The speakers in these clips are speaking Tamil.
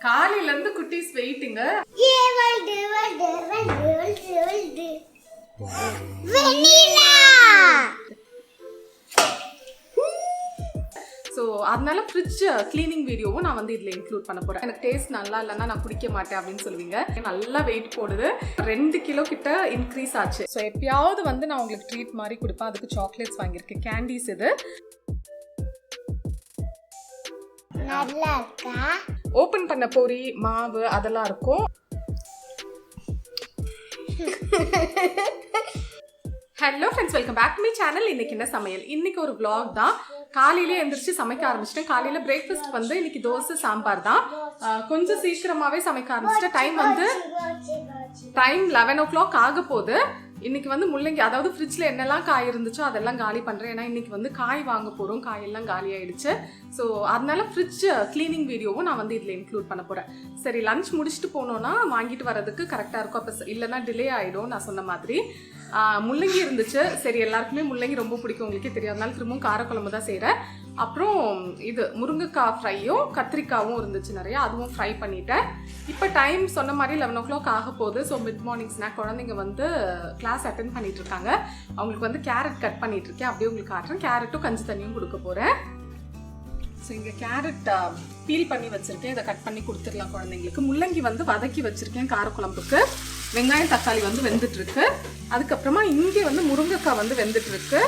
காலையில இருந்து குட்டீஸ் வெயிட்டிங்க. ஸோ அதனால ஃப்ரிட்ஜ் கிளீனிங் வீடியோவும் நான் வந்து இதில் இன்க்ளூட் பண்ண போகிறேன். எனக்கு டேஸ்ட் நல்லா இல்லைன்னா நான் குடிக்க மாட்டேன் அப்படின்னு சொல்லுவீங்க. நல்லா வெயிட் போடுது, 2 கிலோ கிட்ட இன்க்ரீஸ் ஆச்சு. ஸோ எப்பயாவது வந்து நான் உங்களுக்கு ட்ரீட் மாதிரி கொடுப்பேன். அதுக்கு சாக்லேட்ஸ் வாங்கியிருக்கேன், கேண்டீஸ். இது ஓப்பன் பண்ண பொரி மாவு அதெல்லாம் இருக்கும். Hello friends, welcome back to my channel. இன்னைக்கு என்ன சமையல்? இன்னைக்கு ஒரு vlog தான். காலையிலே எந்திரிச்சு சமைக்க ஆரம்பிச்சிட்டேன். காலையில பிரேக்ஃபாஸ்ட் வந்து இன்னைக்கு தோசை சாம்பார் தான். கொஞ்சம் சீக்கிரமாவே சமைக்க ஆரம்பிச்சிட்டேன். டைம் 11 o'clock ஆக போகுது. இன்னைக்கு வந்து முள்ளங்கி, அதாவது ஃப்ரிட்ஜில் என்னெல்லாம் காய் இருந்துச்சோ அதெல்லாம் காலி பண்ணுறேன். ஏன்னா இன்னைக்கு வந்து காய் வாங்க போகிறோம், காயெல்லாம் காலி ஆயிடுச்சு. ஸோ அதனால ஃப்ரிட்ஜ் கிளீனிங் வீடியோவும் நான் வந்து இதில் இன்க்ளூட் பண்ண போகிறேன். சரி, லஞ்ச் முடிச்சுட்டு போனோன்னா வாங்கிட்டு வரதுக்கு கரெக்டாக இருக்கும். அப்போ இல்லைன்னா டிலே ஆகிடும். நான் சொன்ன மாதிரி முள்ளங்கி இருந்துச்சு. சரி, எல்லாருக்குமே முள்ளங்கி ரொம்ப பிடிக்கும், உங்களுக்கே தெரியாதனால திரும்பவும் காரக்குழம்பு தான் செய்கிறேன். அப்புறம் இது முருங்கைக்காய் ஃப்ரையும் கத்திரிக்காவும் இருந்துச்சு நிறையா, அதுவும் ஃப்ரை பண்ணிட்டேன். இப்போ டைம் சொன்ன மாதிரி 11 o'clock ஆக போகுது. ஸோ மிட் மார்னிங் ஸ்நாக் குழந்தைங்க வந்து கிளாஸ் அட்டென்ட் பண்ணிட்டு இருக்காங்க. அவங்களுக்கு வந்து கேரட் கட் பண்ணிட்டு இருக்கேன். அப்படியே உங்களுக்கு காட்டுறேன். கேரட்டும் கஞ்சி தண்ணியும் கொடுக்க போகிறேன். ஸோ இங்கே கேரட் பீல் பண்ணி வச்சுருக்கேன். இதை கட் பண்ணி கொடுத்துடலாம் குழந்தைங்களுக்கு. முள்ளங்கி வந்து வதக்கி வச்சுருக்கேன் காரக்குழம்புக்கு. வெங்காயம் தக்காளி வந்து வெந்துட்டுருக்கு. அதுக்கப்புறமா இங்கே வந்து முருங்கைக்காய் வந்து வெந்துட்டுருக்கு.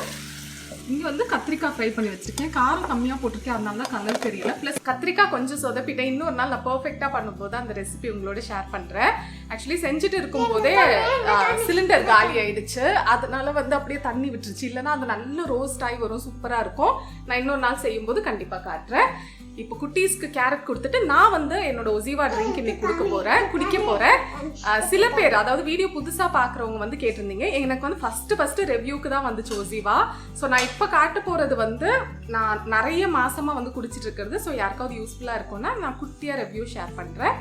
இங்கே வந்து கத்திரிக்காய் ஃப்ரை பண்ணி வச்சுருக்கேன். காரம் கம்மியாக போட்டிருக்கேன், அதனால தான் கலர் தெரியல. ப்ளஸ் கத்திரிக்காய் கொஞ்சம் சொதப்பிட்டேன். இன்னொரு நாள் நான் பர்ஃபெக்டாக பண்ணும்போது அந்த ரெசிபி உங்களோட ஷேர் பண்ணுறேன். ஆக்சுவலி செஞ்சுட்டு இருக்கும்போதே சிலிண்டர் காலி ஆயிடுச்சு. அதனால வந்து அப்படியே தண்ணி விட்டுருச்சு. இல்லைன்னா அது நல்ல ரோஸ்ட் ஆகி வரும், சூப்பராக இருக்கும். நான் இன்னொரு நாள் செய்யும்போது கண்டிப்பாக காட்டுறேன். இப்போ குட்டீஸ்க்கு கேரட் கொடுத்துட்டு நான் வந்து என்னோட ஒசிவா ட்ரிங்க் இன்னைக்கு குடிக்க போறேன். சில பேர், அதாவது வீடியோ புதுசா பாக்குறவங்க வந்து கேட்டிருந்தீங்க. எனக்கு வந்து ஃபர்ஸ்ட் ரிவ்யூக்கு தான் வந்துச்சு ஒசிவா. ஸோ நான் இப்போ காட்ட போறது வந்து நான் நிறைய மாசமா வந்து குடிச்சிட்டு இருக்கிறது. ஸோ யாருக்காவது யூஸ்ஃபுல்லா இருக்கும்னா நான் குட்டியா ரிவ்யூ ஷேர் பண்றேன்.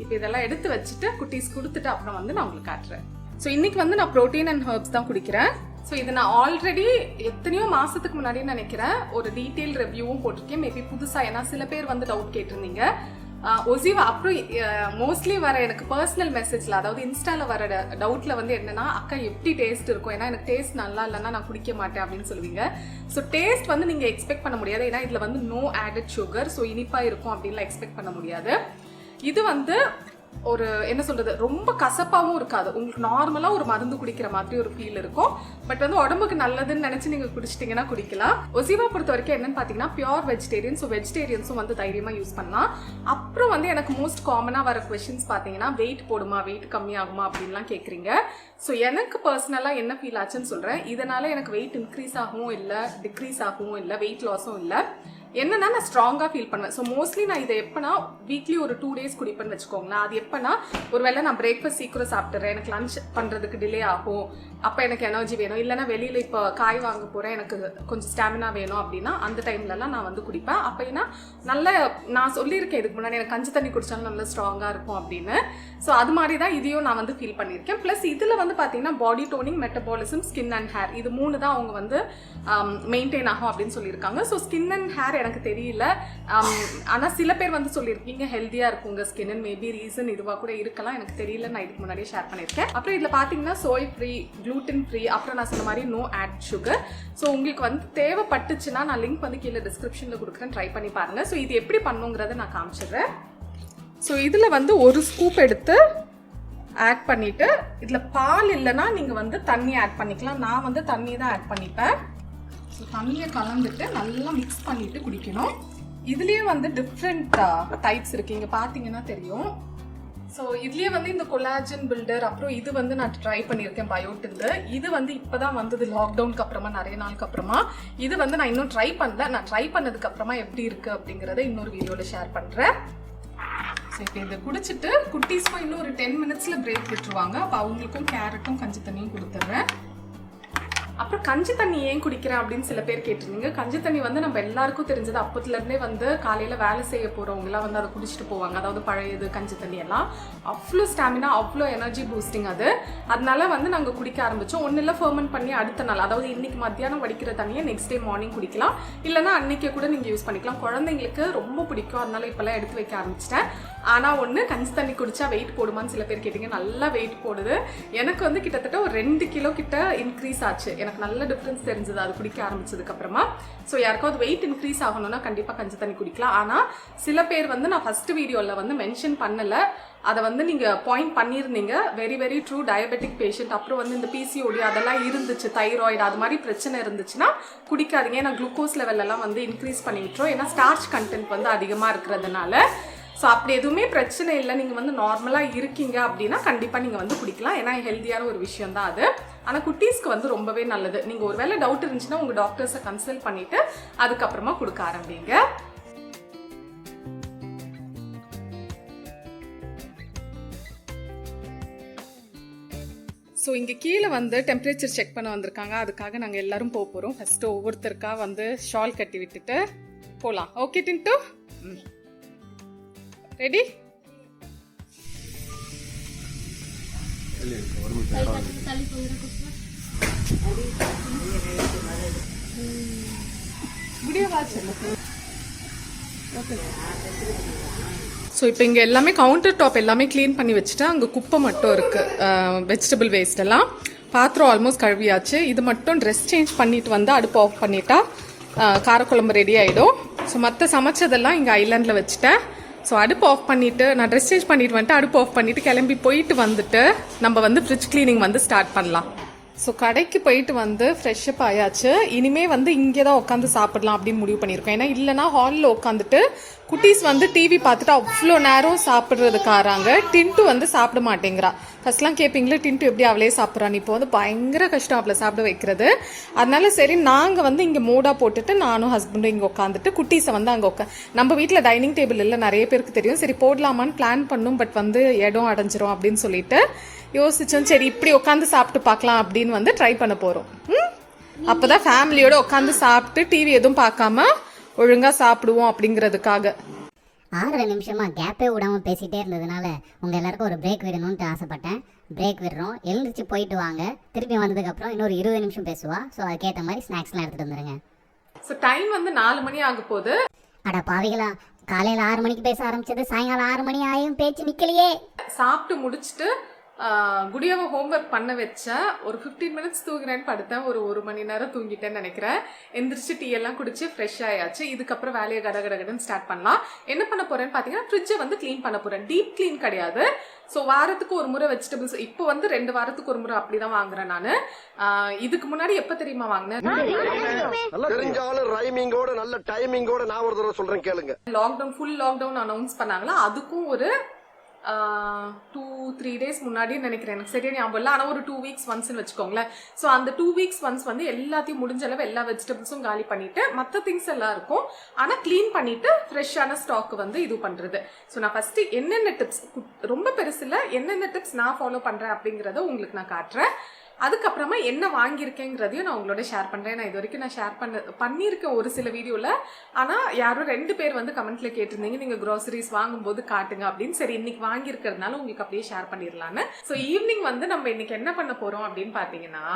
இப்போ இதெல்லாம் எடுத்து வச்சுட்டு குட்டீஸ் கொடுத்துட்டு அப்புறம் வந்து நான் உங்களுக்கு காட்டுறேன். ஸோ இன்னைக்கு வந்து நான் ப்ரோட்டீன் அண்ட் ஹெர்ப்ஸ் தான் குடிக்கிறேன். ஸோ இது நான் ஆல்ரெடி எத்தனையோ மாதத்துக்கு முன்னாடி நினைக்கிறேன் ஒரு டீட்டெயில் ரிவ்யூவும் போட்டிருக்கேன். மேபி புதுசாக, ஏன்னா சில பேர் வந்து டவுட் கேட்டிருந்தீங்க ஒசிவா. அப்புறம் மோஸ்ட்லி வர எனக்கு பர்சனல் மெசேஜில், அதாவது இன்ஸ்டாவில் வர டவுட்டில் வந்து என்னன்னா, அக்கா எப்படி டேஸ்ட் இருக்கும், ஏன்னா எனக்கு டேஸ்ட் நல்லா இல்லைன்னா நான் குடிக்க மாட்டேன் அப்படின்னு சொல்லுவீங்க. ஸோ டேஸ்ட் வந்து நீங்கள் எக்ஸ்பெக்ட் பண்ண முடியாது, ஏன்னா இதில் வந்து நோ ஆடட் சுகர். ஸோ இனிப்பாக இருக்கும் அப்படின்லாம் எக்ஸ்பெக்ட் பண்ண முடியாது. இது வந்து ஒரு என்ன சொல்றது, ரொம்ப கசப்பாகவும் இருக்காது. உங்களுக்கு நார்மலா ஒரு மருந்து குடிக்கிற மாதிரி ஒரு ஃபீல் இருக்கும். பட் வந்து உடம்புக்கு நல்லதுன்னு நினைச்சு நீங்க குடிச்சிட்டீங்கன்னா குடிக்கலாம். ஒசிவா பொறுத்த வரைக்கும் என்னன்னு பாத்தீங்கன்னா பியூர் வெஜிடேரியன். ஸோ வெஜிடேரியன்ஸும் வந்து தைரியமா யூஸ் பண்ணலாம். அப்புறம் வந்து எனக்கு மோஸ்ட் காமனா வர கொஸ்டின்ஸ் பாத்தீங்கன்னா, வெயிட் போடுமா, வெயிட் கம்மியாகுமா அப்படின்லாம் கேட்குறீங்க. ஸோ எனக்கு பர்சனலா என்ன ஃபீல் ஆச்சுன்னு சொல்றேன். இதனால எனக்கு வெயிட் இன்க்ரீஸ் ஆகவும் இல்லை, டிக்ரீஸ் ஆகவும் இல்லை, வெயிட் லாஸும் இல்லை. என்னன்னா நான் ஸ்ட்ராங்காக ஃபீல் பண்ணுவேன். ஸோ மோஸ்ட்லி நான் இதை எப்போனா வீக்லி ஒரு 2 days குடிப்பேன்னு வச்சுக்கோங்களேன். அது எப்போனா, ஒருவேளை நான் பிரேக்ஃபாஸ்ட் சீக்கிரம் சாப்பிட்றேன், எனக்கு லஞ்ச் பண்ணுறதுக்கு டிலே ஆகும், அப்போ எனக்கு எனர்ஜி வேணும், இல்லைனா வெளியில் இப்போ காய் வாங்க போகிறேன், எனக்கு கொஞ்சம் ஸ்டாமினா வேணும் அப்படின்னா அந்த டைம்லலாம் நான் வந்து குடிப்பேன். அப்போனா நல்ல, நான் சொல்லியிருக்கேன் இதுக்கு முன்னாடி, எனக்கு கஞ்சி தண்ணி குடித்தாலும் நல்லா ஸ்ட்ராங்காக இருக்கும் அப்படின்னு. ஸோ அது மாதிரி தான் இதையும் நான் வந்து ஃபீல் பண்ணியிருக்கேன். ப்ளஸ் இதில் வந்து பார்த்தீங்கன்னா body toning, metabolism, skin and hair, இது 3 தான் அவங்க வந்து மெயின்டைன் ஆகும் அப்படின்னு சொல்லியிருக்காங்க. ஸோ ஸ்கின் அண்ட் ஹேர் எனக்கு தெரியல. ஆனால் சில பேர் வந்து சொல்லியிருக்கீங்க ஹெல்த்தியாக இருக்குங்க ஸ்கின். மேபி ரீசன் இதுவாக கூட இருக்கலாம், எனக்கு தெரியல. நான் இதுக்கு முன்னாடியே ஷேர் பண்ணியிருக்கேன். அப்புறம் இதில் பார்த்தீங்கன்னா சோய் ஃப்ரீ, gluten ஃப்ரீ, அப்புறம் நான் சொன்ன மாதிரி நோ ஆட் சுகர். ஸோ உங்களுக்கு வந்து தேவைப்பட்டுச்சுன்னா நான் லிங்க் வந்து கீழே டிஸ்கிரிப்ஷனில் கொடுக்குறேன், ட்ரை பண்ணி பாருங்கள். ஸோ இது எப்படி பண்ணுங்கிறத நான் காமிச்சிடுறேன். ஸோ இதில் வந்து 1 ஸ்கூப் எடுத்து ஆட் பண்ணிவிட்டு, இதில் பால் இல்லைன்னா நீங்கள் வந்து தண்ணி ஆட் பண்ணிக்கலாம். நான் வந்து தண்ணி தான் ஆட் பண்ணிப்பேன். ஸோ தண்ணியை கலந்துட்டு நல்லா மிக்ஸ் பண்ணிவிட்டு குடிக்கணும். இதுலேயே வந்து டிஃப்ரெண்ட் டைப்ஸ் இருக்குது, இங்கே பார்த்தீங்கன்னா தெரியும். ஸோ இதுலேயே வந்து இந்த கொலாஜன் பில்டர், அப்புறம் இது வந்து நான் ட்ரை பண்ணியிருக்கேன் பயோட்டில். இது வந்து இப்போ தான் வந்தது லாக்டவுனுக்கு அப்புறமா, நிறைய நாளுக்கு அப்புறமா. இது வந்து நான் இன்னும் ட்ரை பண்ணல. நான் ட்ரை பண்ணதுக்கு அப்புறமா எப்படி இருக்குது அப்படிங்கிறத இன்னொரு வீடியோவில் ஷேர் பண்ணுறேன். ஸோ இப்போ இதை குடிச்சிட்டு குட்டீஸ்க்கும் இன்னும் ஒரு 10 minutes பிரேக் விட்டுருவாங்க. அப்போ அவங்களுக்கும் கேரட்டும் கஞ்சி தண்ணியும் கொடுத்துட்றேன். அப்புறம் கஞ்சி தண்ணி ஏன் குடிக்கிறேன் அப்படின்னு சில பேர் கேட்டிருந்தீங்க. கஞ்சி தண்ணி வந்து நம்ம எல்லாருக்கும் தெரிஞ்சது. அப்பத்துலேருந்தே வந்து காலையில் வேலை செய்ய போகிறவங்களாம் வந்து அதை குடிச்சிட்டு போவாங்க. அதாவது பழையது கஞ்சி தண்ணி எல்லாம் அவ்வளோ ஸ்டாமினா, அவ்வளோ எனர்ஜி பூஸ்டிங் அது. அதனால வந்து நாங்கள் குடிக்க ஆரம்பித்தோம். ஒன்றும் இல்லை, ஃபர்மெண்ட் பண்ணி அடுத்த நாள், அதாவது இன்னைக்கு மத்தியானம் வடிக்கிற தண்ணியை நெக்ஸ்ட் டே மார்னிங் குடிக்கலாம். இல்லைனா அன்னைக்கே கூட நீங்கள் யூஸ் பண்ணிக்கலாம். குழந்தைங்களுக்கு ரொம்ப பிடிக்கும், அதனால இப்போல்லாம் எடுத்து வைக்க ஆரம்பிச்சிட்டேன். ஆனால் ஒன்று கஞ்சி தண்ணி குடித்தா வெயிட் போடுமான்னு சில பேர் கேட்டிங்க. நல்லா வெயிட் போடுது. எனக்கு வந்து கிட்டத்தட்ட ஒரு 2 கிலோ கிட்ட இன்க்ரீஸ் ஆச்சு. எனக்கு நல்ல டிஃப்ரென்ஸ் தெரிஞ்சது அது குடிக்க ஆரம்பிச்சதுக்கப்புறமா. ஸோ யாருக்காவது வெயிட் இன்க்ரீஸ் ஆகணும்னா கண்டிப்பாக கஞ்சி தண்ணி குடிக்கலாம். ஆனால் சில பேர் வந்து நான் ஃபஸ்ட்டு வீடியோவில் வந்து மென்ஷன் பண்ணலை, அதை வந்து நீங்கள் பாயிண்ட் பண்ணியிருந்தீங்க. Very very true. Diabetic patient, அப்புறம் வந்து இந்த பிசிஓடி அதெல்லாம் இருந்துச்சு, தைராய்டு அது மாதிரி பிரச்சனை இருந்துச்சுன்னா குடிக்காதீங்க. ஏன்னா குளுக்கோஸ் லெவலெல்லாம் வந்து இன்க்ரீஸ் பண்ணி விட்டுரும். ஏன்னா ஸ்டார்ச் கண்டென்ட் வந்து அதிகமாக இருக்கிறதுனால. ஸோ அப்படி எதுவுமே பிரச்சனை இல்லை, நீங்கள் வந்து நார்மலாக இருக்கீங்க அப்படின்னா கண்டிப்பாக நீங்கள் வந்து குடிக்கலாம். ஏன்னா ஹெல்த்தியான ஒரு விஷயம் தான் அது. ஆனால் குட்டீஸ்க்கு வந்து ரொம்பவே நல்லது. நீங்கள் ஒரு வேளை டவுட் இருந்துச்சுன்னா உங்கள் டாக்டர்ஸை கன்சல்ட் பண்ணிவிட்டு அதுக்கப்புறமா கொடுக்க ஆரம்பிங்க. ஸோ இங்கே கீழே வந்து டெம்பரேச்சர் செக் பண்ண வந்திருக்காங்க. அதுக்காக நாங்கள் எல்லோரும் போக போகிறோம். ஃபஸ்ட்டு ஒவ்வொருத்தருக்கா வந்து ஷால் கட்டி விட்டுட்டு போகலாம். ஓகே டின்ட்டு? ரெடி? ஸோ இப்போ இங்கே எல்லாமே கவுண்டர் டாப் எல்லாமே க்ளீன் பண்ணி வச்சுட்டு அங்கே குப்பை மட்டும் இருக்குது, வெஜிடபிள் வேஸ்ட் எல்லாம். பாத்திரம் ஆல்மோஸ்ட் கழுவியாச்சு. இது மட்டும் ட்ரெஸ் சேஞ்ச் பண்ணிட்டு வந்து அடுப்பு ஆஃப் பண்ணிட்டா காரக்குழம்பு ரெடி ஆகிடும். ஸோ மற்ற சமைச்சதெல்லாம் இங்கே ஐலாண்டில் வச்சுட்டேன். ஸோ அடுப்பு ஆஃப் பண்ணிவிட்டு நான் ட்ரெஸ் சேஞ்ச் பண்ணிட்டு வந்துட்டு அடுப்பு ஆஃப் பண்ணிவிட்டு கிளம்பி போயிட்டு வந்துட்டு நம்ம வந்து ஃப்ரிட்ஜ் க்ளீனிங் வந்து ஸ்டார்ட் பண்ணலாம். ஸோ கடைக்கு போயிட்டு வந்து ஃப்ரெஷ்அப் ஆயாச்சு. இனிமேல் வந்து இங்கே தான் உட்காந்து சாப்பிடலாம் அப்படின்னு முடிவு பண்ணியிருக்கோம். ஏன்னா இல்லைனா ஹாலில் உட்காந்துட்டு குட்டீஸ் வந்து டிவி பார்த்துட்டு அவ்வளோ நேரம் சாப்பிட்றதுக்காராங்க. டின்ட்டு வந்து சாப்பிட மாட்டேங்கிறா. ஃபர்ஸ்ட்லாம் கேட்பீங்களே டின்ட்டு எப்படி அவளே சாப்பிட்றான்னு. இப்போ வந்து பயங்கர கஷ்டம் அவளை சாப்பிட வைக்கிறது. அதனால சரி நாங்கள் வந்து இங்கே மூடாக போட்டுட்டு நானும் ஹஸ்பண்டும் இங்கே உட்காந்துட்டு குட்டீஸை வந்து அங்கே நம்ம வீட்டில் டைனிங் டேபிள் இல்லை, நிறைய பேருக்கு தெரியும். சரி போடலாமான்னு பிளான் பண்ணும், பட் வந்து இடம் அடைஞ்சிரும் அப்படின்னு சொல்லிட்டு யோசிச்சோம். சரி இப்படி உட்காந்து சாப்பிட்டு பார்க்கலாம் அப்படின்னு வந்து ட்ரை பண்ண போகிறோம். அப்போதான் ஃபேமிலியோட உட்காந்து சாப்பிட்டு டிவி எதுவும் பார்க்காம ஒழுங்காக சாப்பிடுவோம் அப்படிங்கிறதுக்காக. 6 நிமிஷமா கேப்பே விடாமல் பேசிகிட்டே இருந்ததுனால உங்கள் எல்லாருக்கும் ஒரு பிரேக் விடணும்னு ஆசைப்பட்டேன். பிரேக் விடுறோம், எழுந்திரிச்சு போயிட்டு வாங்க. திருப்பி வந்ததுக்கப்புறம் இன்னொரு 20 நிமிஷம் பேசுவா. ஸோ அதுக்கேற்ற மாதிரி ஸ்நாக்ஸ்லாம் எடுத்துகிட்டு வந்துடுங்க. ஸோ டைம் வந்து 4 மணி ஆக போகுது. அட பாவிகளா, காலையில் 6 மணிக்கு பேச ஆரம்பிச்சது சாயங்காலம் 6 மணி ஆயும் பேச்சு நிற்கலையே. சாப்பிட்டு முடிச்சுட்டு குடியாவை ஹோம்ஒர்க் பண்ண வச்சேன். ஒரு 15 மினிட்ஸ் தூங்கினேன்னு படுத்தேன். ஒரு 1 மணி நேரம் தூங்கிட்டேன்னு நினைக்கிறேன். எந்திரிச்சு டீ எல்லாம் குடிச்சு ஃப்ரெஷ் ஆயாச்சு. இதுக்கப்புறம் வேலையை கடகடன்னு ஸ்டார்ட் பண்ணலாம். என்ன பண்ண போறேன்னு பார்த்தீங்கன்னா ஃப்ரிட்ஜை வந்து க்ளீன் பண்ண போறேன். டீப் க்ளீன் கிடையாது. ஸோ வாரத்துக்கு ஒரு முறை வெஜிடபிள்ஸ், இப்போ வந்து 2 வாரத்துக்கு ஒரு முறை அப்படிதான் வாங்குறேன் நான். இதுக்கு முன்னாடி எப்போ தெரியுமா வாங்கினேன்? நல்ல டைமிங்கோட நான் ஒரு தடவை சொல்றேன் கேளுங்க. லாக்டவுன், ஃபுல் லாக்டவுன் அனௌன்ஸ் பண்ணாங்களா, அதுக்கும் ஒரு 2-3 days முன்னாடி நினைக்கிறேன். எனக்கு சரியா ஞாபகம் இல்லை. ஆனால் ஒரு 2 weeks ஒன்ஸ்ன்னு வச்சுக்கோங்களேன். ஸோ அந்த 2 weeks ஒன்ஸ் வந்து எல்லாத்தையும் முடிஞ்ச அளவு எல்லா வெஜிடபிள்ஸும் காலி பண்ணிட்டு மற்ற திங்ஸ் எல்லாம் இருக்கும், ஆனால் க்ளீன் பண்ணிட்டு ஃப்ரெஷ்ஷான ஸ்டாக் வந்து இது பண்ணுறது. ஸோ நான் ஃபர்ஸ்ட் என்னென்ன டிப்ஸ், ரொம்ப பெருசு இல்லை, என்னென்ன டிப்ஸ் நான் ஃபாலோ பண்ணுறேன் அப்படிங்கிறத உங்களுக்கு நான் காட்டுறேன். அதுக்கப்புறமா என்ன வாங்கியிருக்கேங்கிறதையும் நான் உங்களோட ஷேர் பண்ணுறேன். நான் இது வரைக்கும் நான் ஷேர் பண்ணியிருக்கேன் ஒரு சில வீடியோவில். ஆனால் யாரும் 2 பேர் வந்து கமெண்ட்டில் கேட்டிருந்தீங்க நீங்கள் க்ரோசரிஸ் வாங்கும்போது காட்டுங்க அப்படின்னு. சரி இன்னைக்கு வாங்கியிருக்கிறதுனால உங்களுக்கு அப்படியே ஷேர் பண்ணிடலான்னு. ஸோ ஈவினிங் வந்து நம்ம இன்னைக்கு என்ன பண்ண போகிறோம் அப்படின்னு பார்த்தீங்கன்னா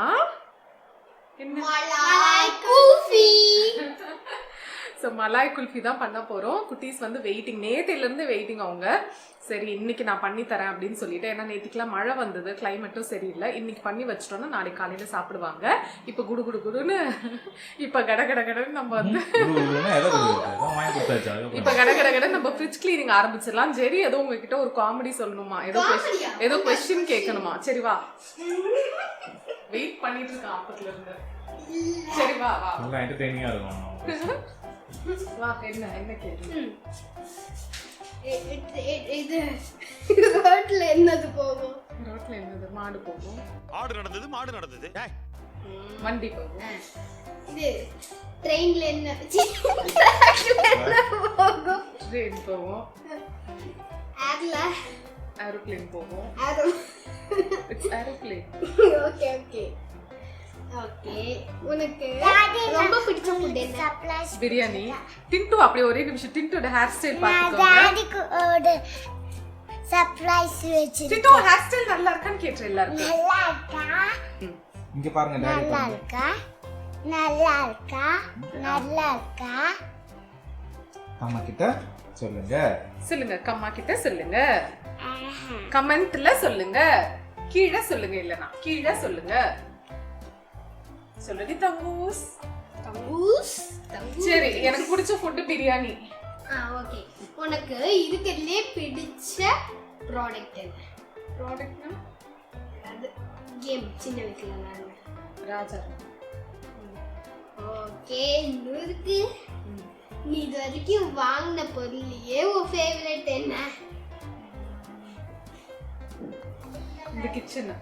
ஸோ மலாய் குல்ஃபி தான் பண்ண போகிறோம். குட்டீஸ் வந்து வெயிட்டிங், நேற்றிலேருந்து வெயிட்டிங் அவங்க. சரி இன்னைக்கு நான் பண்ணி தரேன் அப்படின்னு சொல்லிட்டு, ஏன்னா நேற்றுக்கெல்லாம் மழை வந்தது, கிளைமேட்டும் சரியில்லை. இன்னைக்கு பண்ணி வச்சிட்டோம்னா நாளைக்கு காலையில் சாப்பிடுவாங்க. இப்போ குடுன்னு இப்போ கடன்னு நம்ம வந்து இப்போ கடன்னு நம்ம ஃப்ரிட்ஜ் கிளீனிங் ஆரம்பிச்சிடலாம். சரி ஏதோ உங்ககிட்ட ஒரு காமெடி சொல்லணுமா, ஏதோ கொஸ்டின் கேட்கணுமா? சரி வா, வெயிட் பண்ணிட்டு இருக்கேன் அப்பத்துல இருந்து. சரி வா வா, நல்லா என்டர்டெய்னிங்கா இருக்கும். வா, என்ன கேட்கு? இது ரோட்ல என்னது போகும்? ரோட்ல என்னது? மாடு போகும். ஆடு நடந்தது, மாடு நடந்தது. வண்டி போகும். இது ட்ரெயின்ல என்ன போகும்? ட்ரெயின் போகும். ஏரோப்ளேன் போகும். It's aeroplane. Okay okay okay. உனக்கு ரொம்ப பிடிச்ச ஃபுட் என்ன? பிரியாணி. டின்ட்டு அப்படியே ஒரே நிமிஷம் டின்ட்டோட ஹேர் ஸ்டைல் பாத்துக்கோங்க. டாடிக்கு ஒரு சர்ப்ரைஸ் வெச்சு. டின்ட்டு ஹேர் ஸ்டைல் நல்லா இருக்கான்னு கேட்ற எல்லாரும். நல்லா இருக்கா? இங்க பாருங்க டாடி. நல்லா இருக்கா? நல்லா இருக்கா? நல்லா இருக்கா? அம்மா கிட்ட சொல்லுங்க. சொல்லுங்க, கம்மா கிட்ட சொல்லுங்க, கமெண்ட்ல சொல்லுங்க, கீழே சொல்லுங்க, இல்லனா கீழே சொல்லுங்க. சொல்லுடி தங்கூஸ். தங்கூஸ். சரி, எனக்கு பிடிச்ச ஃபுட் பிரியாணி. ஓகே. உனக்கு இதுக்கறதுலே பிடிச்ச ப்ராடக்ட் என்ன? ப்ராடக்ட்னா அது கேம் சின்ன வயசுல நான் ராஜா. ஓகே. இன்னொருக்கு நீ இது வரைக்கும் வாங்கின பொருள்லயே உன் ஃபேவரட் என்ன? இந்த கிச்சன்.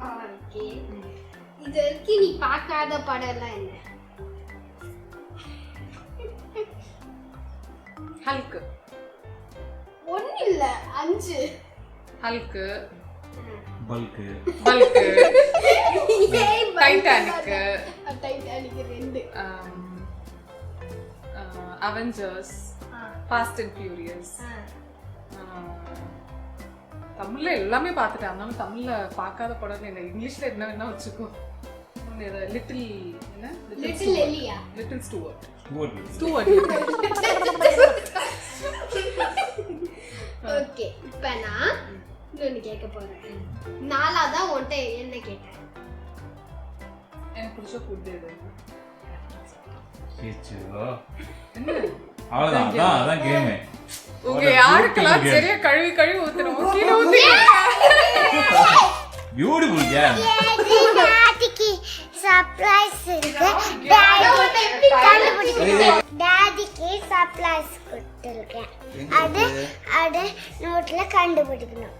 ஓகே. இது வரைக்கும் நீ பார்க்காத படம் எல்லாம் என்ன? ஹல்க். ஒண்ணு இல்ல 5. Hulk, bulk, bulk, Titanic, Titanic 2, Avengers, fast and furious. தமிழ்ல எல்லாமே பார்த்துட்டேன். அதனால தமிழ்ல பார்க்காத படம் என்ன, இங்கிலீஷ்ல என்ன வேணா வச்சுக்கோ. லிட்டில் என்ன, லிட்டில் எலியா, லிட்டில் ஸ்டூவர்ட். ஸ்டூவர்ட். ஓகே. இப்போ நான் இன்னொன்னு கேட்க போறேன். நாலாவதா உன்கிட்ட என்ன கேட்டேன்? எனக்கு பிடிச்ச ஃபுட் எது? அவ்வளவுதான், அதான் கேம். உங்க யாருக்கெல்லாம் சரியா கழுவி கழுவி ஊத்தணும், கீழே ஊத்துங்க. Beautiful game. டாடிக்கு சர்ப்ரைஸ் இருக்கு. டாடிக்கு சர்ப்ரைஸ் கொடுத்துருக்கேன். அது நோட்ல கண்டுபிடிக்கணும்.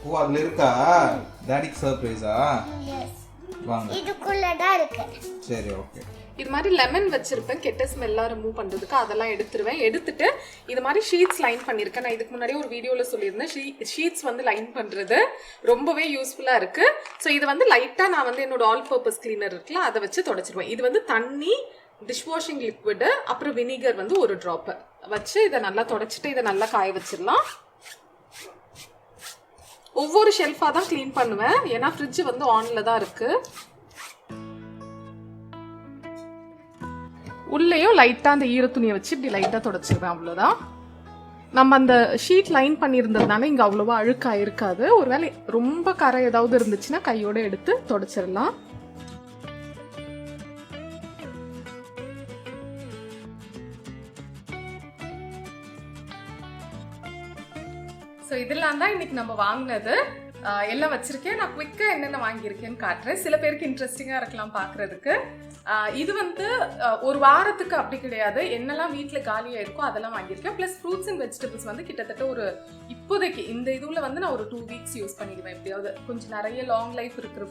ஓ, அதுல இருக்கா? டாடிக்கு சர்ப்ரைஸா? வாங்க, இதுக்குள்ளதான் இருக்கு. சரி, ஓகே. இது மாதிரி லெமன் வச்சிருப்பேன், கெட்ட ஸ்மெல்லாம் ரிமூவ் பண்றதுக்கு. அதெல்லாம் எடுத்துருவேன். எடுத்துட்டு இது மாதிரி ஷீட்ஸ் லைன் பண்ணியிருக்கேன். நான் இதுக்கு முன்னாடி ஒரு வீடியோல சொல்லியிருந்தேன், ஷீட்ஸ் வந்து லைன் பண்றது ரொம்பவே யூஸ்ஃபுல்லா இருக்கு. ஸோ இது வந்து லைட்டா நான் வந்து என்னோட ஆல் பர்பஸ் கிளீனர் இருக்குல்ல, அதை வச்சு தொடச்சிருவேன். இது வந்து தண்ணி, டிஷ் வாஷிங் லிக்விடு, அப்புறம் வினிகர் வந்து ஒரு ட்ராப் வச்சு இதை நல்லா தொடச்சிட்டு இதை நல்லா காய வச்சிடலாம். ஒவ்வொரு ஷெல்ஃபாக தான் க்ளீன் பண்ணுவேன், ஏன்னா ஃப்ரிட்ஜ் வந்து ஆன்ல தான் இருக்கு. உள்ளேயும் லைட்டாக அந்த ஈரத்துணியை வச்சு இப்படி லைட்டாக தொடச்சிருவேன், அவ்வளோதான். நம்ம அந்த ஷீட் லைன் பண்ணியிருந்ததுனால இங்கே அவ்வளோவா அழுக்காக இருக்காது. ஒருவேளை ரொம்ப கரை ஏதாவது இருந்துச்சுன்னா கையோட எடுத்து தொடச்சிடலாம். ஸோ இதெல்லாம் தான் இன்னைக்கு நம்ம வாங்கினது. எல்லாம் வச்சிருக்கேன். நான் குவிக்காக என்னென்ன வாங்கியிருக்கேன்னு காட்டுறேன். சில பேருக்கு இன்ட்ரெஸ்டிங்காக இருக்கலாம் பார்க்குறதுக்கு. இது வந்து ஒரு வாரத்துக்கு அப்படி கிடையாது, என்னெல்லாம் வீட்டில் காலியாக இருக்கோ அதெல்லாம் வாங்கியிருக்கேன். ப்ளஸ் ஃப்ரூட்ஸ் அண்ட் வெஜிடபிள்ஸ் வந்து கிட்டத்தட்ட ஒரு இப்போதைக்கு இந்த இதுவில் வந்து நான் ஒரு 2 வீக்ஸ் யூஸ் பண்ணிடுவேன். எப்படியாவது கொஞ்சம் நிறைய லாங் லைஃப் இருக்கிற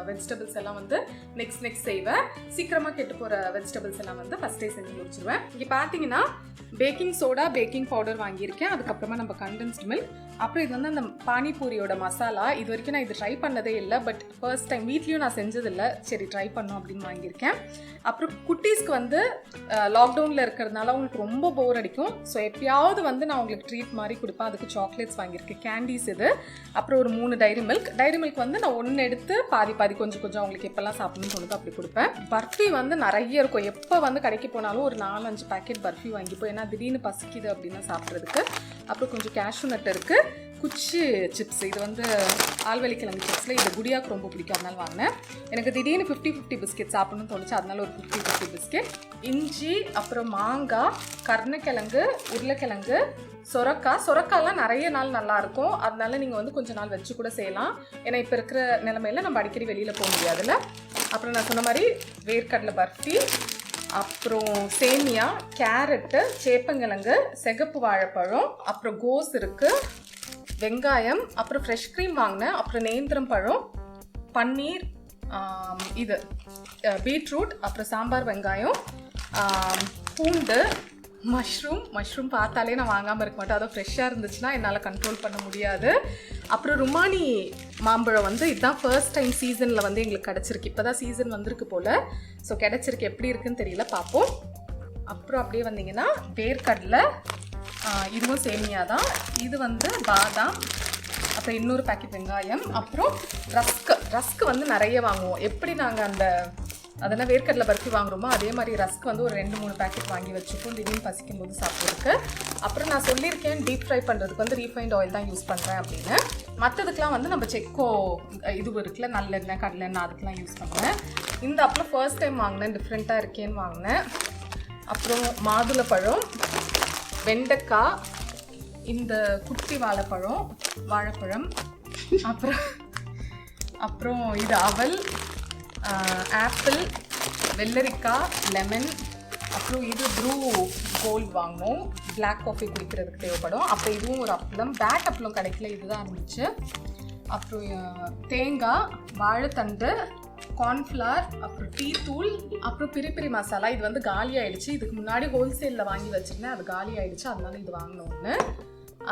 வெஜிடபிள்ஸ் எல்லாம் வந்து நெக்ஸ்ட் செய்வேன். சீக்கிரமாக கெட்டு போகிற வெஜிடபிள்ஸ் எல்லாம் வந்து ஃபஸ்ட்டே செஞ்சு முடிச்சிடுவேன். இங்கே பார்த்தீங்கன்னா பேக்கிங் சோடா, பேக்கிங் பவுடர் வாங்கியிருக்கேன். அதுக்கப்புறமா நம்ம கண்டென்ஸ்ட் மில்க், அப்புறம் இது வந்து அந்த பானிபூரியோட மசாலா. இது வரைக்கும் நான் இது ட்ரை பண்ணதே இல்லை, பட் ஃபர்ஸ்ட் டைம் வீட்லேயும் நான் செஞ்சதில்லை. சரி ட்ரை பண்ணோம் அப்படின்னு வாங்கியிருக்கேன். அப்புறம் குட்டீஸ்க்கு வந்து லாக்டவுனில் இருக்கிறதுனால அவங்களுக்கு ரொம்ப போர் அடிக்கும். ஸோ எப்பயாவது வந்து நான் அவங்களுக்கு ட்ரீட் மாதிரி கொடுப்பேன். அதுக்கு சாக்லேட்ஸ் வாங்கியிருக்கேன், கேண்டீஸ் இது. அப்புறம் ஒரு 3 டைரி மில்க் வந்து நான் 1 எடுத்து பாதி கொஞ்சம் அவங்களுக்கு எப்பெல்லாம் சாப்பிடணும்னு தோணுதோ அப்படி கொடுப்பேன். பர்ஃபி வந்து நிறைய இருக்கும். எப்போ வந்து கடைக்கு போனாலும் ஒரு 4-5 பேக்கெட் பர்ஃபி வாங்கிப்போம், ஏன்னா திடீர்னு பசிக்குது அப்படின்னா சாப்பிட்றதுக்கு. அப்புறம் கொஞ்சம் கேஷ்யூ நட் இருக்குது. குச்சி சிப்ஸ், இது வந்து ஆல்வெளி கிழங்கு சிப்ஸில் இது குடியாவுக்கு ரொம்ப பிடிக்கும், அதனால வாங்கினேன். எனக்கு திடீர்னு 50-50 பிஸ்கெட் சாப்பிடணும்னு தோணுச்சு, அதனால ஒரு 50-50 பிஸ்கெட். இஞ்சி, அப்புறம் மாங்காய், கருணக்கிழங்கு, உருளைக்கிழங்கு, சொரக்காய்லாம் நிறைய நாள் நல்லாயிருக்கும். அதனால நீங்கள் வந்து கொஞ்ச நாள் வச்சு கூட செய்யலாம். ஏன்னா இப்போ இருக்கிற நிலமையில நம்ம அடிக்கடி வெளியில் போக முடியாதுல்ல. அப்புறம் நான் சொன்ன மாதிரி வேர்க்கடலை பர்ஃபி, அப்புறம் சேமியா, கேரட்டு, சேப்பங்கிழங்கு, சிகப்பு வாழைப்பழம், அப்புறம் கோஸ் இருக்குது, வெங்காயம், அப்புறம் ஃப்ரெஷ் க்ரீம் வாங்கினேன், அப்புறம் நேந்திரம் பழம், பன்னீர், இது பீட்ரூட், அப்புறம் சாம்பார் வெங்காயம், பூண்டு, மஷ்ரூம் பார்த்தாலே நான் வாங்காமல் இருக்க மாட்டேன். அதுவும் ஃப்ரெஷ்ஷாக இருந்துச்சுன்னா என்னால் கண்ட்ரோல் பண்ண முடியாது. அப்புறம் ருமானி மாம்பழம் வந்து இதுதான் ஃபர்ஸ்ட் டைம் சீசனில் வந்து எங்களுக்கு கிடச்சிருக்கு. இப்போ தான் சீசன் வந்திருக்கு போல். ஸோ கிடச்சிருக்கு, எப்படி இருக்குன்னு தெரியல, பார்ப்போம். அப்புறம் அப்படியே வந்தீங்கன்னா வேர்க்கடலை, இதுவும் சேமியா தான். இது வந்து பாதாம், அப்புறம் இன்னொரு பேக்கெட் வெங்காயம், அப்புறம் ரஸ்க்கு வந்து நிறைய வாங்குவோம். எப்படி நாங்கள் அந்த அதெல்லாம் வேர்க்கடலை பருப்பி வாங்குறோமோ அதே மாதிரி ரஸ்க் வந்து ஒரு 2-3 பேக்கெட் வாங்கி வச்சுப்போம் திடீர்னு பசிக்கும் போது சாப்பிட்றதுக்கு. அப்புறம் நான் சொல்லியிருக்கேன் டீப் ஃப்ரை பண்ணுறதுக்கு வந்து ரீஃபைண்ட் ஆயில் தான் யூஸ் பண்ணுறேன் அப்படின்னு. மற்றதுக்கெலாம் வந்து நம்ம செக்கோ இது இருக்குல்ல நல்லெண்ணெய் கடலெண்ணெய் அதுக்கெலாம் யூஸ் பண்ணுவேன். இந்த அப்பளம் ஃபர்ஸ்ட் டைம் வாங்கினேன், டிஃப்ரெண்ட்டாக இருக்கேன்னு வாங்கினேன். அப்புறம் மாதுளப்பழம், வெண்டைக்காய், இந்த குட்டி வாழைப்பழம், அப்புறம் இது அவல், ஆப்பிள், வெள்ளரிக்காய், லெமன், அப்புறம் இது ப்ரூ கோல்ட் வாங்கினோம், பிளாக் காஃபி குடிக்கிறதுக்கு தேவைப்படும். அப்புறம் இதுவும் ஒரு அப்பளம், பேட் அப்பளம் கிடைக்கல, இதுதான் இருந்துச்சு. அப்புறம் தேங்காய், வாழைத்தண்டு, கார்ன்ஃப்ளவர், அப்புறம் டீ தூள், அப்புறம் பிரி மசாலா. இது வந்து காலி ஆயிடுச்சு. இதுக்கு முன்னாடி ஹோல்சேலில் வாங்கி வச்சுருந்தேன், அது காலி ஆயிடுச்சு, அதனால இது வாங்கினோன்னு.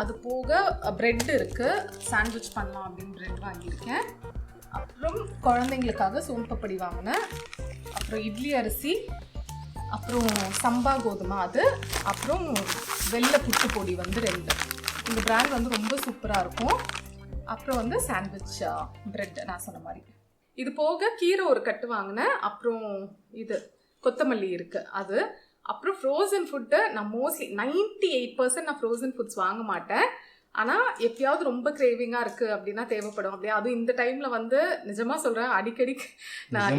அது போக ப்ரெட் இருக்குது, சாண்ட்விச் பண்ணலாம் அப்படின்னு ப்ரெட் வாங்கியிருக்கேன். அப்புறம் குழந்தைங்களுக்காக சோன்பப்படி வாங்கினேன். அப்புறம் இட்லி அரிசி, அப்புறம் சம்பா கோதுமை அது, அப்புறம் வெள்ளை புட்டு பொடி வந்து 2. இந்த பிராண்ட் வந்து ரொம்ப சூப்பராக இருக்கும். அப்புறம் வந்து சாண்ட்விச் ப்ரெட் நான் சொன்ன மாதிரி. இது போக கீரை ஒரு கட்டு வாங்கினேன். அப்புறம் இது கொத்தமல்லி இருக்குது அது. அப்புறம் ஃப்ரோசன் ஃபுட்டு நான் மோஸ்ட்லி 98% நான் ஃப்ரோசன் ஃபுட்ஸ் வாங்க மாட்டேன். ஆனால் எப்பயாவது ரொம்ப கிரேவிங்காக இருக்குது அப்படின்னா தேவைப்படும் அப்படியே. அதுவும் இந்த டைமில் வந்து நிஜமாக சொல்கிறேன், அடிக்கடி நான்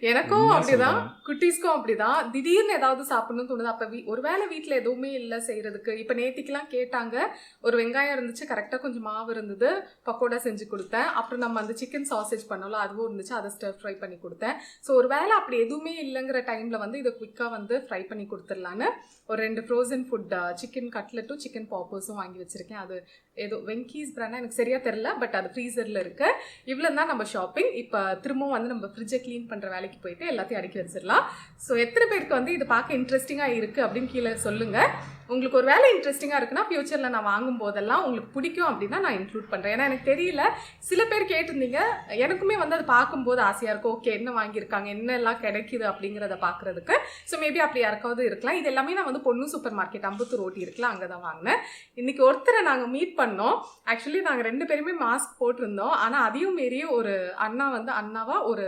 எனக்கும் அப்படிதான், குட்டீஸ்க்கும் அப்படிதான். திடீர்னு ஏதாவது சாப்பிடணும்னு தோணுது. அப்போ ஒருவேளை வீட்டில் எதுவுமே இல்லை செய்கிறதுக்கு. இப்போ நேத்திக்கெலாம் கேட்டாங்க, ஒரு வெங்காயம் இருந்துச்சு, கரெக்டாக கொஞ்சம் மாவு இருந்தது, பக்கோடா செஞ்சு கொடுத்தேன். அப்புறம் நம்ம அந்த சிக்கன் சாசேஜ் பண்ணோம்ல அதுவும் இருந்துச்சு, அதை ஸ்டர் ஃப்ரை பண்ணி கொடுத்தேன். ஸோ ஒரு வேளை அப்படி எதுவுமே இல்லைங்கிற டைமில் வந்து இதை குயிக்காக வந்து ஃப்ரை பண்ணி கொடுத்துடலான்னு ஒரு 2 ஃப்ரோசன் ஃபுட் சிக்கன் கட்லெட்டும் சிக்கன் பாப்பர்ஸும் வாங்கி வச்சுருக்கேன். அது ஏதோ வெங்கீஸ் பிராண்டா எனக்கு சரியாக தெரில, பட் அது ஃப்ரீசரில் இருக்குது. இவ்வளோ தான் நம்ம ஷாப்பிங். இப்போ திரும்பவும் வந்து நம்ம ஃப்ரிட்ஜை க்ளீன் பண்ணுற வேலைக்கு போயிட்டு எல்லாத்தையும் அடுக்கி வச்சிடலாம். ஸோ எத்தனை பேருக்கு வந்து இது பார்க்க இன்ட்ரெஸ்டிங்காக இருக்குது அப்படின்னு கீழே சொல்லுங்கள். உங்களுக்கு ஒரு வேலை இன்ட்ரெஸ்டிங்காக இருக்குன்னா ஃப்யூச்சரில் நான் வாங்கும் போதெல்லாம் உங்களுக்கு பிடிக்கும் அப்படின்னா நான் இன்க்ளூட் பண்ணுறேன். ஏன்னா எனக்கு தெரியல, சில பேர் கேட்டிருந்தீங்க, எனக்குமே வந்து அது பார்க்கும்போது ஆசையாக இருக்கும். ஓகே, என்ன வாங்கியிருக்காங்க, என்னெல்லாம் கிடைக்குது அப்படிங்கிறத பார்க்குறதுக்கு. ஸோ மேபி அப்படி யாருக்காவது இருக்கலாம். இது எல்லாமே நான் வந்து பொண்ணு சூப்பர் மார்க்கெட் அம்பத்தூர் ரோட்டி இருக்குல்ல, அங்கே தான் வாங்கினேன். இன்றைக்கி ஒருத்தரை நாங்கள் மீட் பண்ணோம். ஆக்சுவலி நாங்கள் 2 பேருமே மாஸ்க் போட்டிருந்தோம். ஆனால் அதையும் மீறி ஒரு அண்ணாவா ஒரு